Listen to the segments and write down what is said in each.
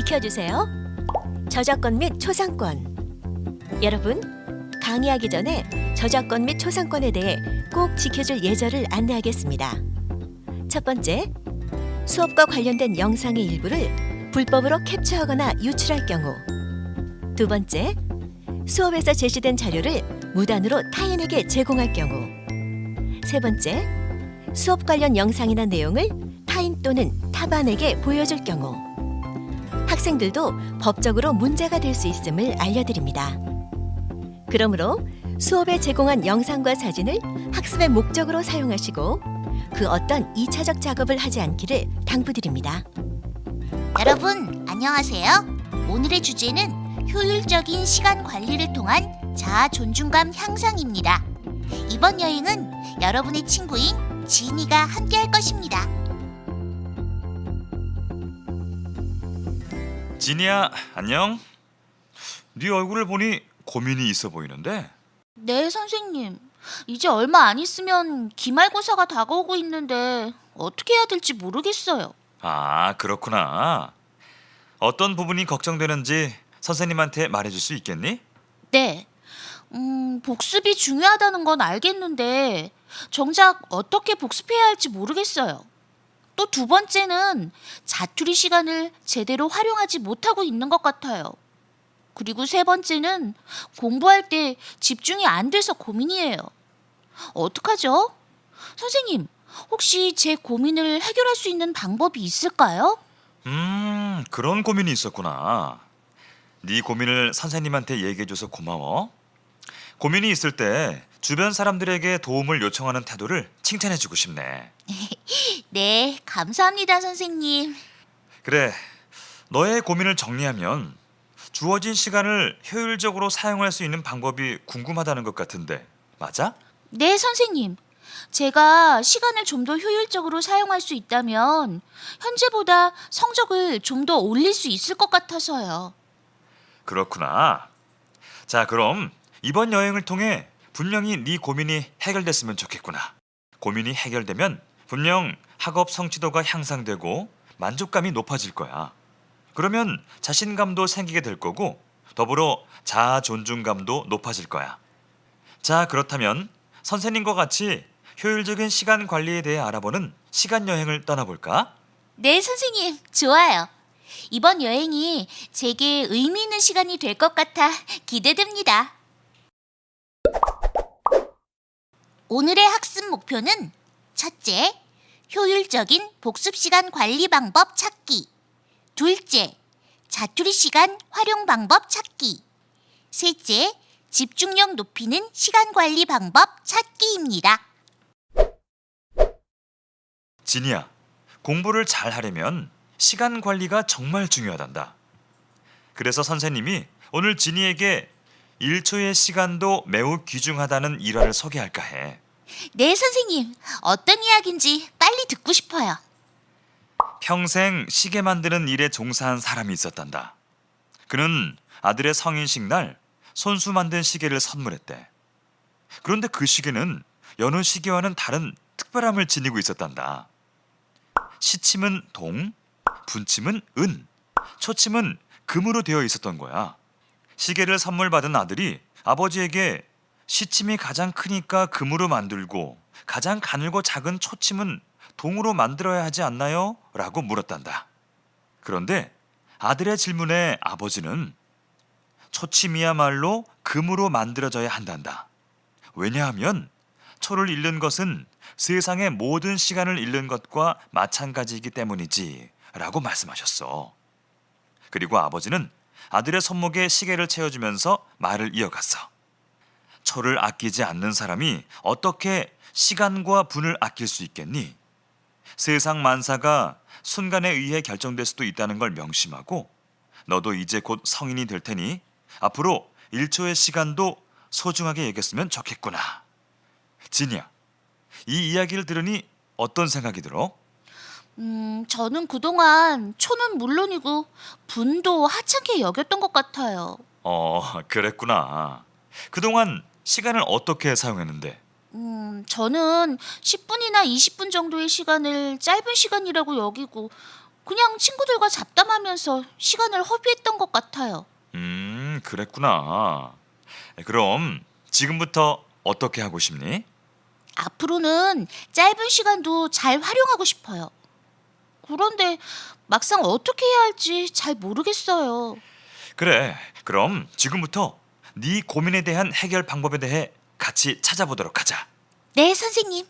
지켜주세요. 저작권 및 초상권. 여러분, 강의하기 전에 저작권 및 초상권에 대해 꼭 지켜줄 예절을 안내하겠습니다. 첫 번째, 수업과 관련된 영상의 일부를 불법으로 캡처하거나 유출할 경우. 두 번째, 수업에서 제시된 자료를 무단으로 타인에게 제공할 경우. 세 번째, 수업 관련 영상이나 내용을 타인 또는 타반에게 보여줄 경우. 학생들도 법적으로 문제가 될 수 있음을 알려드립니다. 그러므로 수업에 제공한 영상과 사진을 학습의 목적으로 사용하시고 그 어떤 2차적 작업을 하지 않기를 당부드립니다. 여러분, 안녕하세요. 오늘의 주제는 효율적인 시간 관리를 통한 자아 존중감 향상입니다. 이번 여행은 여러분의 친구인 지니가 함께 할 것입니다. 지니야, 안녕? 네 얼굴을 보니 고민이 있어 보이는데? 네, 선생님. 이제 얼마 안 있으면 기말고사가 다가오고 있는데 어떻게 해야 될지 모르겠어요. 아, 그렇구나. 어떤 부분이 걱정되는지 선생님한테 말해줄 수 있겠니? 네. 복습이 중요하다는 건 알겠는데 정작 어떻게 복습해야 할지 모르겠어요. 또 두 번째는 자투리 시간을 제대로 활용하지 못하고 있는 것 같아요. 그리고 세 번째는 공부할 때 집중이 안 돼서 고민이에요. 어떡하죠? 선생님, 혹시 제 고민을 해결할 수 있는 방법이 있을까요? 그런 고민이 있었구나. 네 고민을 선생님한테 얘기해줘서 고마워. 고민이 있을 때 주변 사람들에게 도움을 요청하는 태도를 칭찬해주고 싶네. 네, 감사합니다, 선생님. 그래, 너의 고민을 정리하면 주어진 시간을 효율적으로 사용할 수 있는 방법이 궁금하다는 것 같은데, 맞아? 네, 선생님. 제가 시간을 좀 더 효율적으로 사용할 수 있다면 현재보다 성적을 좀 더 올릴 수 있을 것 같아서요. 그렇구나. 자, 그럼 이번 여행을 통해 분명히 네 고민이 해결됐으면 좋겠구나. 고민이 해결되면 분명 학업 성취도가 향상되고 만족감이 높아질 거야. 그러면 자신감도 생기게 될 거고 더불어 자아 존중감도 높아질 거야. 자, 그렇다면 선생님과 같이 효율적인 시간 관리에 대해 알아보는 시간 여행을 떠나볼까? 네, 선생님. 좋아요. 이번 여행이 제게 의미 있는 시간이 될 것 같아 기대됩니다. 오늘의 학습 목표는 첫째, 효율적인 복습 시간 관리 방법 찾기. 둘째, 자투리 시간 활용 방법 찾기. 셋째, 집중력 높이는 시간 관리 방법 찾기입니다. 지니야, 공부를 잘 하려면 시간 관리가 정말 중요하단다. 그래서 선생님이 오늘 지니에게 1초의 시간도 매우 귀중하다는 일화를 소개할까 해. 네, 선생님. 어떤 이야기인지 빨리 듣고 싶어요. 평생 시계 만드는 일에 종사한 사람이 있었단다. 그는 아들의 성인식 날 손수 만든 시계를 선물했대. 그런데 그 시계는 여느 시계와는 다른 특별함을 지니고 있었단다. 시침은 동, 분침은 은, 초침은 금으로 되어 있었던 거야. 시계를 선물 받은 아들이 아버지에게 시침이 가장 크니까 금으로 만들고 가장 가늘고 작은 초침은 동으로 만들어야 하지 않나요? 라고 물었단다. 그런데 아들의 질문에 아버지는 초침이야말로 금으로 만들어져야 한단다. 왜냐하면 초를 잃는 것은 세상의 모든 시간을 잃는 것과 마찬가지이기 때문이지 라고 말씀하셨어. 그리고 아버지는 아들의 손목에 시계를 채워주면서 말을 이어갔어. 초를 아끼지 않는 사람이 어떻게 시간과 분을 아낄 수 있겠니? 세상 만사가 순간에 의해 결정될 수도 있다는 걸 명심하고 너도 이제 곧 성인이 될 테니 앞으로 1초의 시간도 소중하게 여겼으면 좋겠구나. 지니야, 이 이야기를 들으니 어떤 생각이 들어? 저는 그동안 초는 물론이고 분도 하찮게 여겼던 것 같아요. 그랬구나. 그동안 시간을 어떻게 사용했는데? 저는 10분이나 20분 정도의 시간을 짧은 시간이라고 여기고 그냥 친구들과 잡담하면서 시간을 허비했던 것 같아요. 그랬구나. 그럼 지금부터 어떻게 하고 싶니? 앞으로는 짧은 시간도 잘 활용하고 싶어요. 그런데 막상 어떻게 해야 할지 잘 모르겠어요. 그래, 그럼 지금부터 네 고민에 대한 해결 방법에 대해 같이 찾아보도록 하자. 네, 선생님.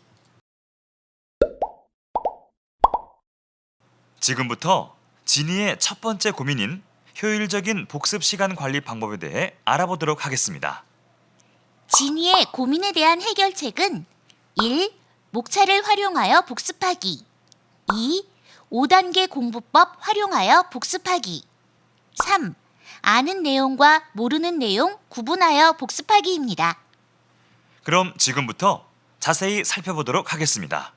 지금부터 지니의 첫 번째 고민인 효율적인 복습 시간 관리 방법에 대해 알아보도록 하겠습니다. 지니의 고민에 대한 해결책은 1. 목차를 활용하여 복습하기. 2. 5단계 공부법 활용하여 복습하기. 3. 아는 내용과 모르는 내용 구분하여 복습하기입니다. 그럼 지금부터 자세히 살펴보도록 하겠습니다.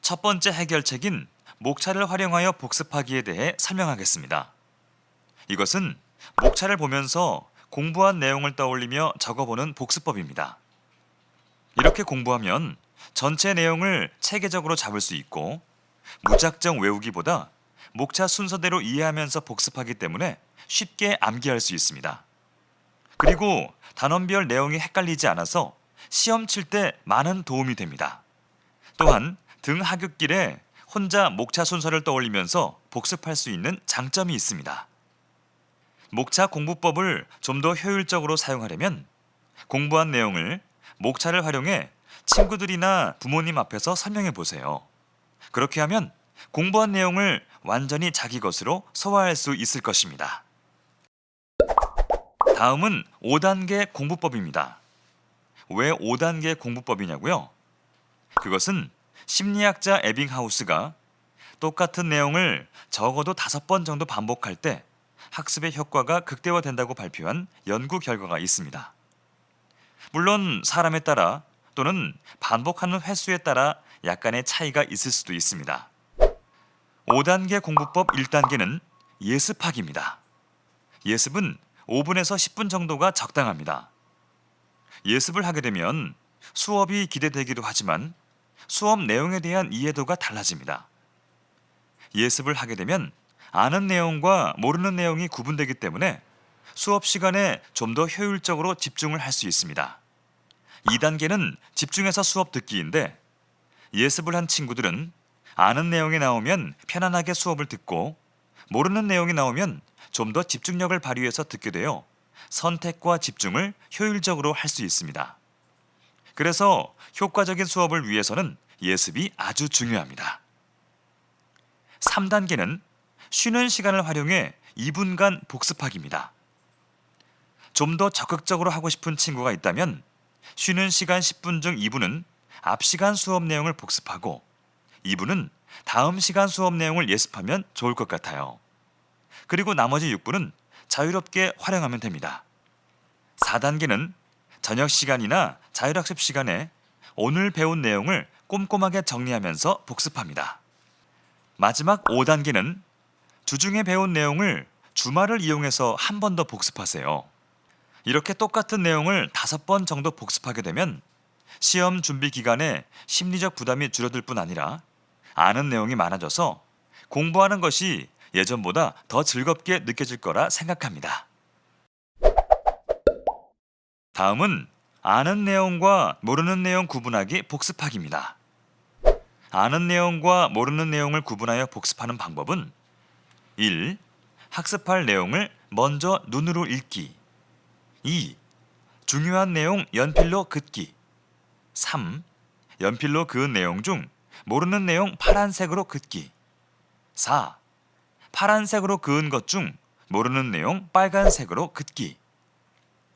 첫 번째 해결책인 목차를 활용하여 복습하기에 대해 설명하겠습니다. 이것은 목차를 보면서 공부한 내용을 떠올리며 적어보는 복습법입니다. 이렇게 공부하면 전체 내용을 체계적으로 잡을 수 있고 무작정 외우기보다 목차 순서대로 이해하면서 복습하기 때문에 쉽게 암기할 수 있습니다. 그리고 단원별 내용이 헷갈리지 않아서 시험 칠 때 많은 도움이 됩니다. 또한 등 하굣길에 혼자 목차 순서를 떠올리면서 복습할 수 있는 장점이 있습니다. 목차 공부법을 좀 더 효율적으로 사용하려면 공부한 내용을 목차를 활용해 친구들이나 부모님 앞에서 설명해 보세요. 그렇게 하면 공부한 내용을 완전히 자기 것으로 소화할 수 있을 것입니다. 다음은 5단계 공부법입니다. 왜 5단계 공부법이냐고요? 그것은 심리학자 에빙하우스가 똑같은 내용을 적어도 5번 정도 반복할 때 학습의 효과가 극대화된다고 발표한 연구 결과가 있습니다. 물론 사람에 따라 또는 반복하는 횟수에 따라 약간의 차이가 있을 수도 있습니다. 5단계 공부법 1단계는 예습하기입니다. 예습은 5분에서 10분 정도가 적당합니다. 예습을 하게 되면 수업이 기대되기도 하지만 수업 내용에 대한 이해도가 달라집니다. 예습을 하게 되면 아는 내용과 모르는 내용이 구분되기 때문에 수업 시간에 좀 더 효율적으로 집중을 할 수 있습니다. 2단계는 집중해서 수업 듣기인데 예습을 한 친구들은 아는 내용이 나오면 편안하게 수업을 듣고 모르는 내용이 나오면 좀 더 집중력을 발휘해서 듣게 되어 선택과 집중을 효율적으로 할 수 있습니다. 그래서 효과적인 수업을 위해서는 예습이 아주 중요합니다. 3단계는 쉬는 시간을 활용해 2분간 복습하기입니다. 좀 더 적극적으로 하고 싶은 친구가 있다면 쉬는 시간 10분 중 2분은 앞 시간 수업 내용을 복습하고 2분은 다음 시간 수업 내용을 예습하면 좋을 것 같아요. 그리고 나머지 6분은 자유롭게 활용하면 됩니다. 4단계는 저녁 시간이나 자율학습 시간에 오늘 배운 내용을 꼼꼼하게 정리하면서 복습합니다. 마지막 5단계는 주중에 배운 내용을 주말을 이용해서 한 번 더 복습하세요. 이렇게 똑같은 내용을 5번 정도 복습하게 되면 시험 준비 기간에 심리적 부담이 줄어들 뿐 아니라 아는 내용이 많아져서 공부하는 것이 예전보다 더 즐겁게 느껴질 거라 생각합니다. 다음은 아는 내용과 모르는 내용 구분하기 복습하기입니다. 아는 내용과 모르는 내용을 구분하여 복습하는 방법은 1. 학습할 내용을 먼저 눈으로 읽기. 2. 중요한 내용 연필로 긋기. 3. 연필로 그은 내용 중 모르는 내용 파란색으로 긋기. 4. 파란색으로 그은 것 중 모르는 내용 빨간색으로 긋기.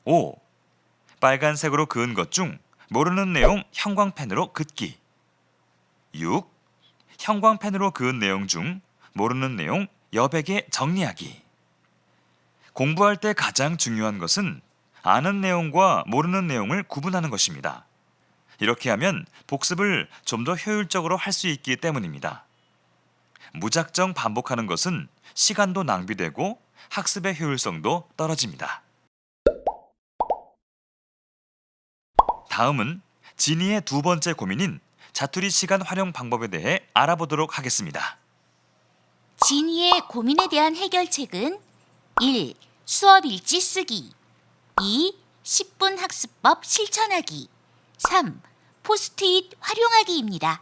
5. 빨간색으로 그은 것 중 모르는 내용 형광펜으로 긋기. 6. 형광펜으로 그은 내용 중 모르는 내용 여백에 정리하기. 공부할 때 가장 중요한 것은 아는 내용과 모르는 내용을 구분하는 것입니다. 이렇게 하면 복습을 좀 더 효율적으로 할 수 있기 때문입니다. 무작정 반복하는 것은 시간도 낭비되고 학습의 효율성도 떨어집니다. 다음은 지니의 두 번째 고민인 자투리 시간 활용 방법에 대해 알아보도록 하겠습니다. 진이의 고민에 대한 해결책은 1. 수업 일지 쓰기 2. 10분 학습법 실천하기 3. 포스트잇 활용하기입니다.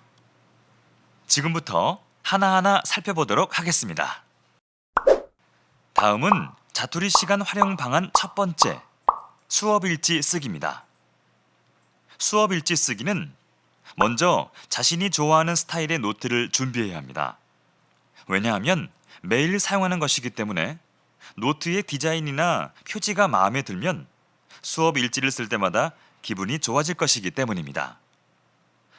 지금부터 하나하나 살펴보도록 하겠습니다. 다음은 자투리 시간 활용 방안 첫 번째, 수업 일지 쓰기입니다. 수업 일지 쓰기는 먼저 자신이 좋아하는 스타일의 노트를 준비해야 합니다. 왜냐하면 매일 사용하는 것이기 때문에 노트의 디자인이나 표지가 마음에 들면 수업 일지를 쓸 때마다 기분이 좋아질 것이기 때문입니다.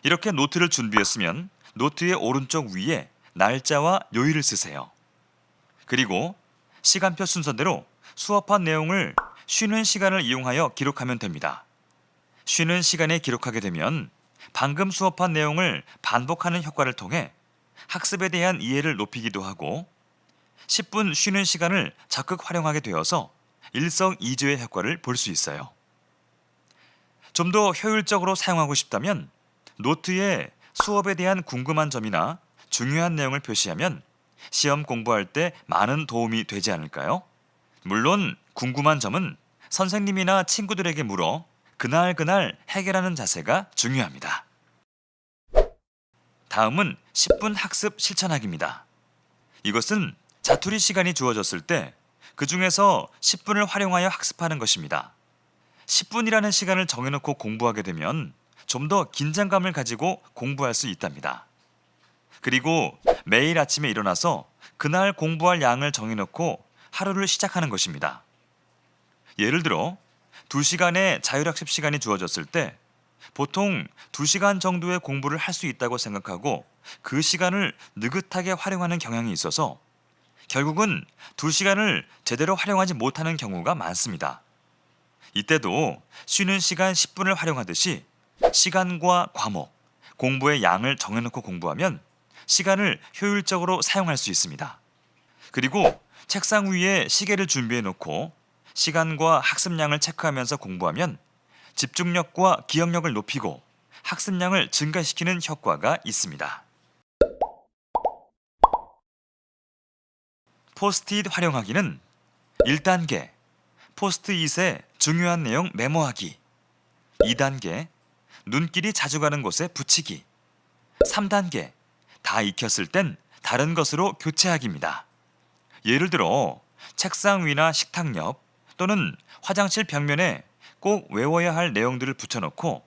이렇게 노트를 준비했으면 노트의 오른쪽 위에 날짜와 요일을 쓰세요. 그리고 시간표 순서대로 수업한 내용을 쉬는 시간을 이용하여 기록하면 됩니다. 쉬는 시간에 기록하게 되면 방금 수업한 내용을 반복하는 효과를 통해 학습에 대한 이해를 높이기도 하고 10분 쉬는 시간을 적극 활용하게 되어서 일석이조의 효과를 볼 수 있어요. 좀 더 효율적으로 사용하고 싶다면 노트에 수업에 대한 궁금한 점이나 중요한 내용을 표시하면 시험 공부할 때 많은 도움이 되지 않을까요? 물론 궁금한 점은 선생님이나 친구들에게 물어 그날 해결하는 자세가 중요합니다. 다음은 10분 학습 실천하기입니다. 이것은 자투리 시간이 주어졌을 때 그 중에서 10분을 활용하여 학습하는 것입니다. 10분이라는 시간을 정해놓고 공부하게 되면 좀 더 긴장감을 가지고 공부할 수 있답니다. 그리고 매일 아침에 일어나서 그날 공부할 양을 정해놓고 하루를 시작하는 것입니다. 예를 들어 2시간의 자율학습 시간이 주어졌을 때 보통 2시간 정도의 공부를 할 수 있다고 생각하고 그 시간을 느긋하게 활용하는 경향이 있어서 결국은 2시간을 제대로 활용하지 못하는 경우가 많습니다. 이때도 쉬는 시간 10분을 활용하듯이 시간과 과목, 공부의 양을 정해놓고 공부하면 시간을 효율적으로 사용할 수 있습니다. 그리고 책상 위에 시계를 준비해 놓고 시간과 학습량을 체크하면서 공부하면 집중력과 기억력을 높이고 학습량을 증가시키는 효과가 있습니다. 포스트잇 활용하기는 1단계, 포스트잇에 중요한 내용 메모하기 2단계, 눈길이 자주 가는 곳에 붙이기 3단계, 다 익혔을 땐 다른 것으로 교체하기입니다. 예를 들어 책상 위나 식탁 옆 또는 화장실 벽면에 꼭 외워야 할 내용들을 붙여놓고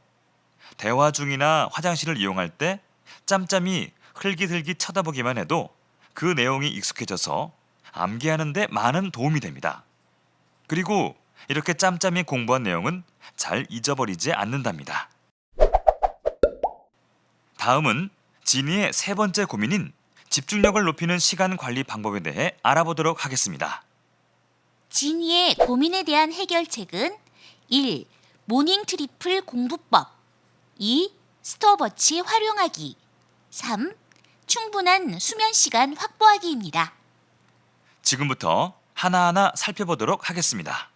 대화 중이나 화장실을 이용할 때 짬짬이 흘깃흘깃 쳐다보기만 해도 그 내용이 익숙해져서 암기하는 데 많은 도움이 됩니다. 그리고 이렇게 짬짬이 공부한 내용은 잘 잊어버리지 않는답니다. 다음은 진이의 세 번째 고민인 집중력을 높이는 시간 관리 방법에 대해 알아보도록 하겠습니다. 진이의 고민에 대한 해결책은 1. 모닝 트리플 공부법 2. 스톱워치 활용하기 3. 충분한 수면 시간 확보하기입니다. 지금부터 하나하나 살펴보도록 하겠습니다.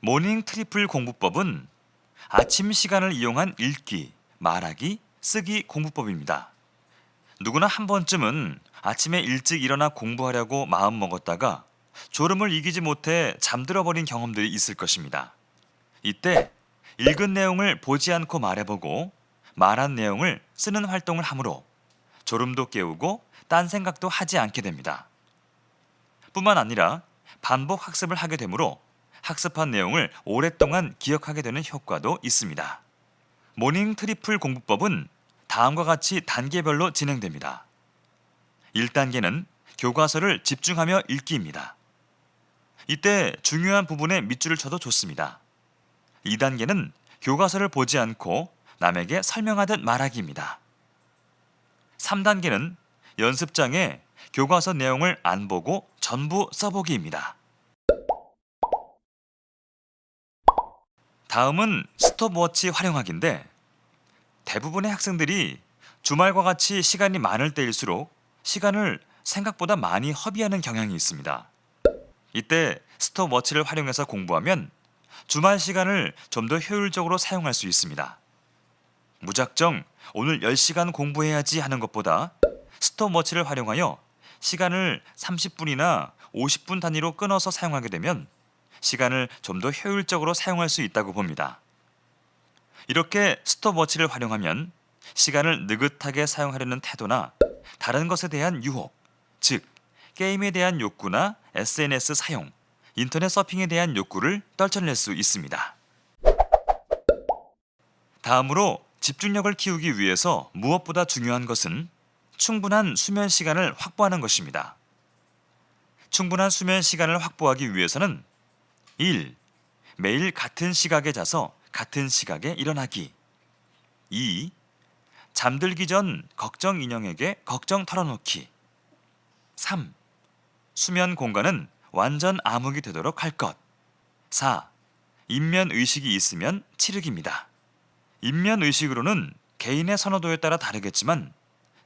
모닝 트리플 공부법은 아침 시간을 이용한 읽기, 말하기, 쓰기 공부법입니다. 누구나 한 번쯤은 아침에 일찍 일어나 공부하려고 마음먹었다가 졸음을 이기지 못해 잠들어 버린 경험들이 있을 것입니다. 이때 읽은 내용을 보지 않고 말해보고 말한 내용을 쓰는 활동을 함으로 졸음도 깨우고 딴 생각도 하지 않게 됩니다. 뿐만 아니라 반복 학습을 하게 되므로 학습한 내용을 오랫동안 기억하게 되는 효과도 있습니다. 모닝 트리플 공부법은 다음과 같이 단계별로 진행됩니다. 1단계는 교과서를 집중하며 읽기입니다. 이때 중요한 부분에 밑줄을 쳐도 좋습니다. 2단계는 교과서를 보지 않고 남에게 설명하듯 말하기입니다. 3단계는 연습장에 교과서 내용을 안 보고 전부 써보기입니다. 다음은 스톱워치 활용하기인데 대부분의 학생들이 주말과 같이 시간이 많을 때일수록 시간을 생각보다 많이 허비하는 경향이 있습니다. 이때 스톱워치를 활용해서 공부하면 주말 시간을 좀 더 효율적으로 사용할 수 있습니다. 무작정 오늘 10시간 공부해야지 하는 것보다 스톱워치를 활용하여 시간을 30분이나 50분 단위로 끊어서 사용하게 되면 시간을 좀 더 효율적으로 사용할 수 있다고 봅니다. 이렇게 스톱워치를 활용하면 시간을 느긋하게 사용하려는 태도나 다른 것에 대한 유혹, 즉 게임에 대한 욕구나 SNS 사용, 인터넷 서핑에 대한 욕구를 떨쳐낼 수 있습니다. 다음으로 집중력을 키우기 위해서 무엇보다 중요한 것은 충분한 수면 시간을 확보하는 것입니다. 충분한 수면 시간을 확보하기 위해서는 1. 매일 같은 시각에 자서 같은 시각에 일어나기. 2. 잠들기 전 걱정 인형에게 걱정 털어놓기. 3. 수면 공간은 완전 암흑이 되도록 할 것. 4. 인면 의식이 있으면 치르기입니다. 인면 의식으로는 개인의 선호도에 따라 다르겠지만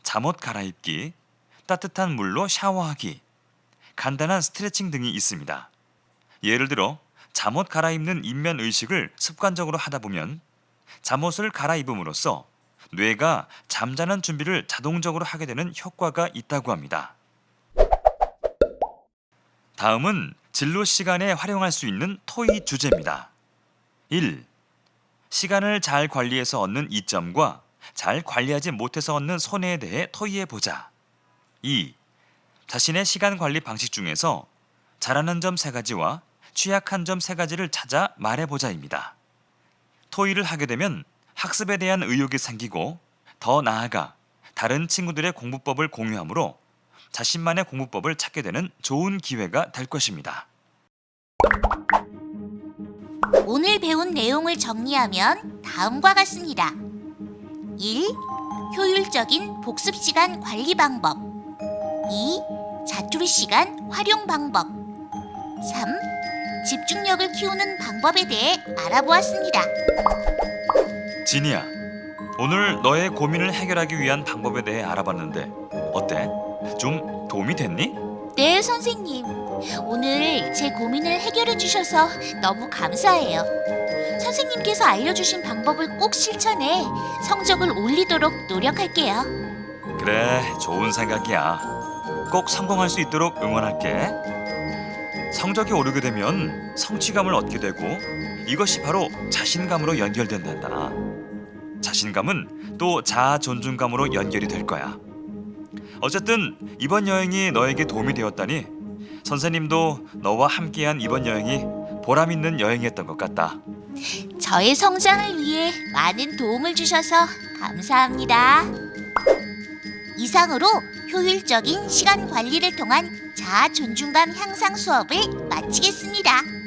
잠옷 갈아입기, 따뜻한 물로 샤워하기, 간단한 스트레칭 등이 있습니다. 예를 들어 잠옷 갈아입는 인면 의식을 습관적으로 하다 보면 잠옷을 갈아입음으로써 뇌가 잠자는 준비를 자동적으로 하게 되는 효과가 있다고 합니다. 다음은 진로 시간에 활용할 수 있는 토의 주제입니다. 1. 시간을 잘 관리해서 얻는 이점과 잘 관리하지 못해서 얻는 손해에 대해 토의해 보자. 2. 자신의 시간 관리 방식 중에서 잘하는 점 3가지와 취약한 점 3가지를 찾아 말해보자입니다. 토의를 하게 되면 학습에 대한 의욕이 생기고 더 나아가 다른 친구들의 공부법을 공유하므로 자신만의 공부법을 찾게 되는 좋은 기회가 될 것입니다. 오늘 배운 내용을 정리하면 다음과 같습니다. 1. 효율적인 복습 시간 관리 방법. 2. 자투리 시간 활용 방법. 3. 집중력을 키우는 방법에 대해 알아보았습니다. 진이야, 오늘 너의 고민을 해결하기 위한 방법에 대해 알아봤는데 어때? 좀 도움이 됐니? 네, 선생님. 오늘 제 고민을 해결해 주셔서 너무 감사해요. 선생님께서 알려주신 방법을 꼭 실천해 성적을 올리도록 노력할게요. 그래, 좋은 생각이야. 꼭 성공할 수 있도록 응원할게. 성적이 오르게 되면 성취감을 얻게 되고 이것이 바로 자신감으로 연결된단다. 자신감은 또 자아 존중감으로 연결이 될 거야. 어쨌든 이번 여행이 너에게 도움이 되었다니 선생님도 너와 함께한 이번 여행이 보람 있는 여행이었던 것 같다. 저의 성장을 위해 많은 도움을 주셔서 감사합니다. 이상으로 효율적인 시간 관리를 통한 자아 존중감 향상 수업을 마치겠습니다.